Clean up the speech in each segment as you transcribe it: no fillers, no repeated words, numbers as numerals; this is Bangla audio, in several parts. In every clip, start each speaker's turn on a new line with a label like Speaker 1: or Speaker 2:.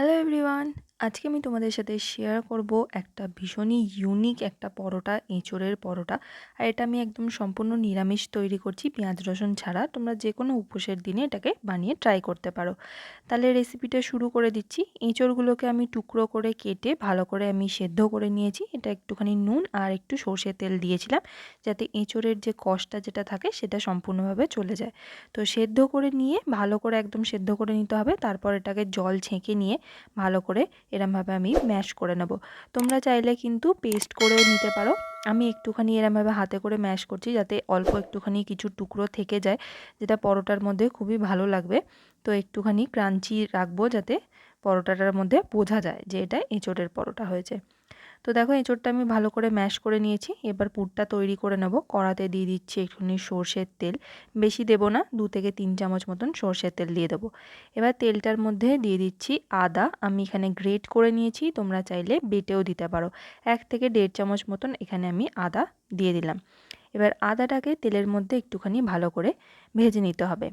Speaker 1: হ্যালো এভরিওয়ান, আজকে আমি তোমাদের সাথে শেয়ার করব একটা ভীষণই ইউনিক একটা পরোটা, এঁচোড়ের পরোটা। আর এটা আমি একদম সম্পূর্ণ নিরামিষ তৈরি করছি, পেঁয়াজ রসুন ছাড়া। তোমরা যে কোনো উপোসের দিনে এটাকে বানিয়ে ট্রাই করতে পারো। তাহলে রেসিপিটা শুরু করে দিচ্ছি। এঁচোড়গুলোকে আমি টুকরো করে কেটে ভালো করে আমি সেদ্ধ করে নিয়েছি। এটা একটুখানি নুন আর একটু সর্ষের তেল দিয়েছিলাম, যাতে এঁচোড়ের যে কষটা যেটা থাকে সেটা সম্পূর্ণভাবে চলে যায়। তো সেদ্ধ করে নিয়ে ভালো করে একদম সেদ্ধ করে নিতে হবে। তারপর এটাকে জল ছেঁকে নিয়ে ভালো করে এরমভাবে আমি ম্যাশ করে নেব। তোমরা চাইলে কিন্তু পেস্ট করেও নিতে পারো। আমি একটুখানি এরমভাবে হাতে করে ম্যাশ করছি, যাতে অল্প একটুখানি কিছু টুকরো থেকে যায়, যেটা পরোটার মধ্যে খুবই ভালো লাগবে। তো একটুখানি ক্রাঞ্চি রাখবো, যাতে পরোটাটার মধ্যে বোঝা যায় যে এটা এঁচোড়ের পরোটা হয়েছে। তো দেখো, এঁচোড়টা আমি ভালো করে ম্যাশ করে নিয়েছি। এবার পুরটা তৈরি করে নেব। কড়াতে দিয়ে দিচ্ছি একটুখানি সর্ষের তেল। বেশি দেব না, 2 থেকে 3 চামচ মতন সর্ষের তেল দিয়ে দেবো। এবার তেলটার মধ্যে দিয়ে দিচ্ছি আদা। আমি এখানে গ্রেট করে নিয়েছি, তোমরা চাইলে বেটেও দিতে পারো। 1 থেকে 1.5 চামচ মতন এখানে আমি আদা দিয়ে দিলাম। এবার আদাটাকে তেলের মধ্যে একটুখানি ভালো করে ভেজে নিতে হবে।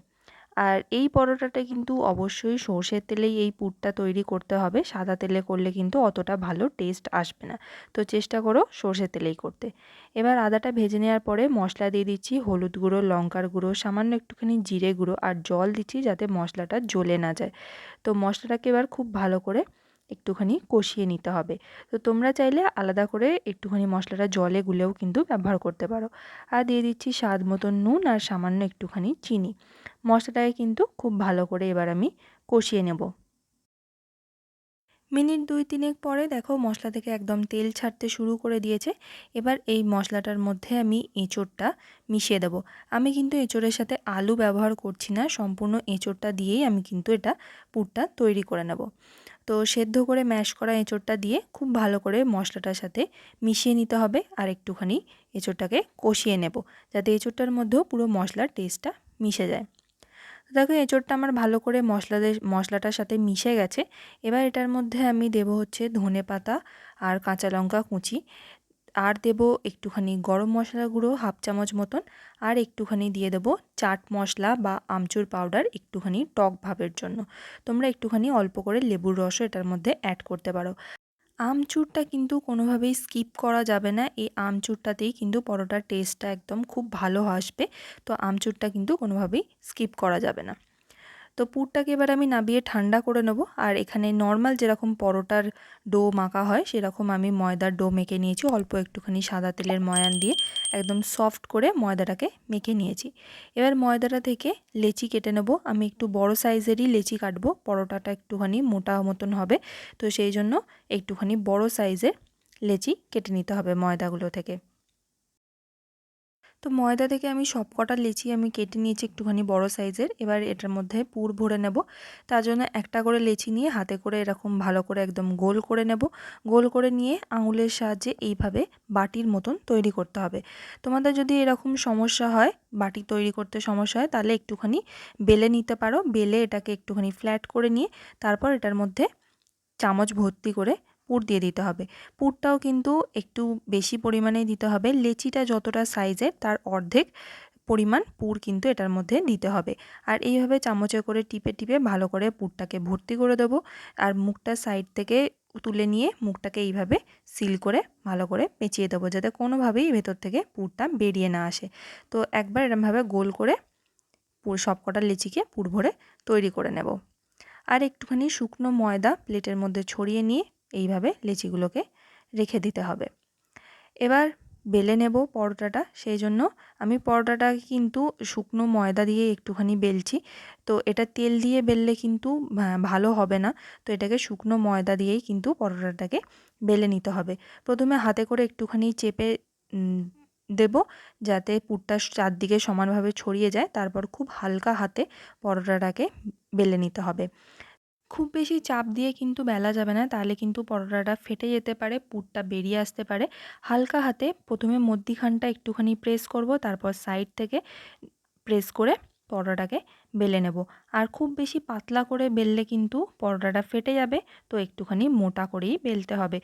Speaker 1: আর এই পরোটাটা কিন্তু অবশ্যই সর্ষের তেলেই এই পুরটা তৈরি করতে হবে। সাদা তেলে করলে কিন্তু অতটা ভালো টেস্ট আসবে না। তো চেষ্টা করো সর্ষের তেলেই করতে। এবার আদাটা ভেজে নেওয়ার পরে মশলা দিয়ে দিচ্ছি হলুদ গুঁড়ো, লঙ্কার গুঁড়ো, সামান্য একটুখানি জিরে গুঁড়ো আর জল দিচ্ছি, যাতে মশলাটা জ্বলে না যায়। তো মশলাটাকে এবার খুব ভালো করে একটুখানি কষিয়ে নিতে হবে। তো তোমরা চাইলে আলাদা করে একটুখানি মশলাটা জলে গুলেও কিন্তু ব্যবহার করতে পারো। আর দিয়ে দিচ্ছি স্বাদ মতন নুন আর সামান্য একটুখানি চিনি। মশলাটাকে কিন্তু খুব ভালো করে এবার আমি কষিয়ে নেব। মিনিট 2-3 পরে দেখো, মশলা থেকে একদম তেল ছাড়তে শুরু করে দিয়েছে। এবার এই মশলাটার মধ্যে আমি এঁচোড়টা মিশিয়ে দেব। আমি কিন্তু এঁচোড়ের সাথে আলু ব্যবহার করছি না, সম্পূর্ণ এঁচোড়টা দিয়েই আমি কিন্তু এটা পুরটা তৈরি করে নেব। তো সেদ্ধ করে ম্যাশ করা এঁচোড়টা দিয়ে খুব ভালো করে মশলাটার সাথে মিশিয়ে নিতে হবে। আর একটুখানি এঁচোড়টাকে কষিয়ে নেব, যাতে এঁচোড়টার মধ্যেও পুরো মশলার টেস্টটা মিশে যায়। দেখো, এঁচোড়টা আমার ভালো করে মশলাটার সাথে মিশে গেছে। এবার এটার মধ্যে আমি দেব হচ্ছে ধনেপাতা আর কাঁচা লঙ্কা কুচি। আর দেব একটুখানি গরম মশলা গুঁড়ো 1/2 চামচ মতন। আর একটুখানি দিয়ে দেবো চাট মশলা বা আমচুর পাউডার, একটুখানি টক ভাবের জন্য। তোমরা একটুখানি অল্প করে লেবুর রসও এটার মধ্যে অ্যাড করতে পারো। আমচুরটা কিন্তু কোনোভাবেই স্কিপ করা যাবে না। এই আমচুরটাতেই কিন্তু পরোটার টেস্টটা একদম খুব ভালো আসবে। তো আমচুরটা কিন্তু কোনোভাবেই স্কিপ করা যাবে না। তো পুরটাকে এবার আমি নাবিয়ে ঠান্ডা করে নেব। আর এখানে নর্মাল যেরকম পরোটার ডো মাখা হয়, সেরকম আমি ময়দার ডো মেখে নিয়েছি। অল্প একটুখানি সাদা তেলের ময়ান দিয়ে একদম সফট করে ময়দাটাকে মেখে নিয়েছি। এবার ময়দাটা থেকে লেচি কেটে নেব। আমি একটু বড় সাইজেরই লেচি কাটবো, পরোটাটা একটুখানি মোটা মতন হবে। তো সেই জন্য একটুখানি বড় সাইজের লেচি কেটে নিতে হবে ময়দাগুলো থেকে। তো ময়দা থেকে আমি সবকটা লেচি আমি কেটে নিয়েছি একটুখানি বড় সাইজের। এবার এটার মধ্যে পুর ভরে নেব। তার জন্য একটা করে লেচি নিয়ে হাতে করে এরকম ভালো করে একদম গোল করে নেব। গোল করে নিয়ে আঙুলের সাহায্যে এইভাবে বাটির মতন তৈরি করতে হবে। তোমাদের যদি এরকম সমস্যা হয়, বাটি তৈরি করতে সমস্যা হয়, তাহলে একটুখানি বেলে নিতে পারো। বেলে এটাকে একটুখানি ফ্ল্যাট করে নিয়ে তারপর এটার মধ্যে চামচ ভর্তি করে পুর দিয়ে দিতে হবে। পুরটাও কিন্তু একটু বেশি পরিমাণেই দিতে হবে। লেচিটা যতটা সাইজের তার অর্ধেক পরিমাণ পুর কিন্তু এটার মধ্যে দিতে হবে। আর এইভাবে চামচে করে টিপে টিপে ভালো করে পুরটাকে ভর্তি করে দেবো। আর মুখটা সাইড থেকে তুলে নিয়ে মুখটাকে এইভাবে সিল করে ভালো করে পেঁচিয়ে দেবো, যাতে কোনোভাবেই ভেতর থেকে পুরটা বেরিয়ে না আসে। তো একবার এরমভাবে গোল করে পুর সবকটা লেচিকে পুর ভরে তৈরি করে নেব। আর একটুখানি শুকনো ময়দা প্লেটের মধ্যে ছড়িয়ে নিয়ে এইভাবে লেচিগুলোকে রেখে দিতে হবে। এবার বেলে নেব পরোটাটা। সেই জন্য আমি পরোটাটাকে কিন্তু শুকনো ময়দা দিয়ে একটুখানি বেলছি। তো এটা তেল দিয়ে বেললে কিন্তু ভালো হবে না। তো এটাকে শুকনো ময়দা দিয়েই কিন্তু পরোটাটাকে বেলে নিতে হবে। প্রথমে হাতে করে একটুখানি চেপে দেব, যাতে পুরটা চারদিকে সমানভাবে ছড়িয়ে যায়। তারপর খুব হালকা হাতে পরোটাটাকে বেলে নিতে হবে। খুব বেশি চাপ দিয়ে কিন্তু বেলা যাবে না, তাহলে কিন্তু পরোটাটা ফেটে যেতে পারে, পুরটা বেরিয়ে আসতে পারে। হালকা হাতে প্রথমে মধ্যিখানটা একটুখানি প্রেস করব, তারপর সাইড থেকে প্রেস করে পরোটাটাকে বেলে নেব। আর খুব বেশি পাতলা করে বেললে কিন্তু পরোটাটা ফেটে যাবে। তো একটুখানি মোটা করেই বেলতে হবে।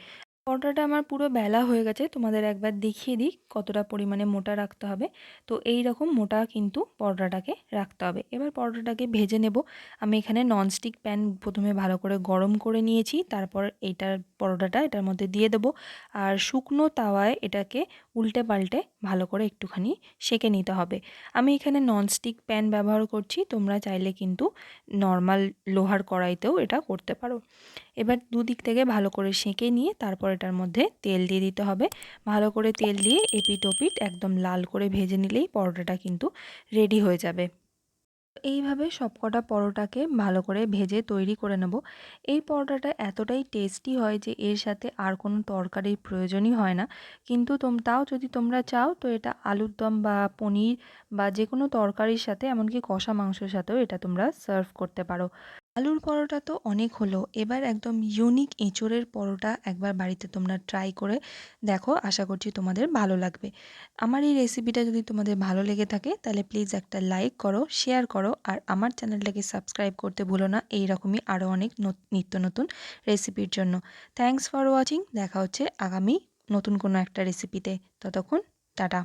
Speaker 1: পরোটাটা আমার পুরো বেলা হয়ে গেছে। তোমাদের একবার দেখিয়ে দিই কতটা পরিমাণে মোটা রাখতে হবে। তো এই রকম মোটা কিন্তু পরোটাটাকে রাখতে হবে। এবার পরোটাটাকে ভেজে নেব। আমি এখানে ননস্টিক প্যান প্রথমে ভালো করে গরম করে নিয়েছি। তারপর এইটার পরোটাটা এটার মধ্যে দিয়ে দেবো। আর শুকনো তাওয়ায় এটাকে উল্টে পাল্টে ভালো করে একটুখানি সেঁকে নিতে হবে। আমি এখানে ননস্টিক প্যান ব্যবহার করছি। তোমরা চাইলে কিন্তু নর্মাল লোহার কড়াইতেও এটা করতে পারো। এবার দুদিক থেকে ভালো করে সেঁকে নিয়ে তারপর এটার মধ্যে তেল দিয়ে দিতে হবে। ভালো করে তেল দিয়ে এপিঠ ওপিঠ একদম লাল করে ভেজে নিলেই পরোটাটা কিন্তু রেডি হয়ে যাবে। এইভাবে সবকটা পরোটাকে ভালো করে ভেজে তৈরি করে নেব। এই পরোটাটা এতটাই টেস্টি হয় যে এর সাথে আর কোনো তরকারির প্রয়োজনই হয় না। কিন্তু তাও যদি তোমরা চাও তো এটা আলুর দম বা পনির বা যে কোনো তরকারির সাথে, এমনকি কষা মাংসের সাথেও এটা তোমরা সার্ভ করতে পারো। আলুর পরোটা তো অনেক হলো, এবার একদম ইউনিক এঁচোড়ের পরোটা একবার বাড়িতে তোমরা ট্রাই করে দেখো, আশা করছি তোমাদের ভালো লাগবে। আমার এই রেসিপিটা যদি তোমাদের ভালো লেগে থাকে তাহলে প্লিজ একটা লাইক করো, শেয়ার করো, আর আমার চ্যানেলটাকে সাবস্ক্রাইব করতে ভুলো না এই রকমই আরও অনেক নিত্য নতুন রেসিপির জন্য। Thanks for watching. দেখা হচ্ছে আগামী নতুন কোনো একটা রেসিপিতে। ততক্ষণ টাটা।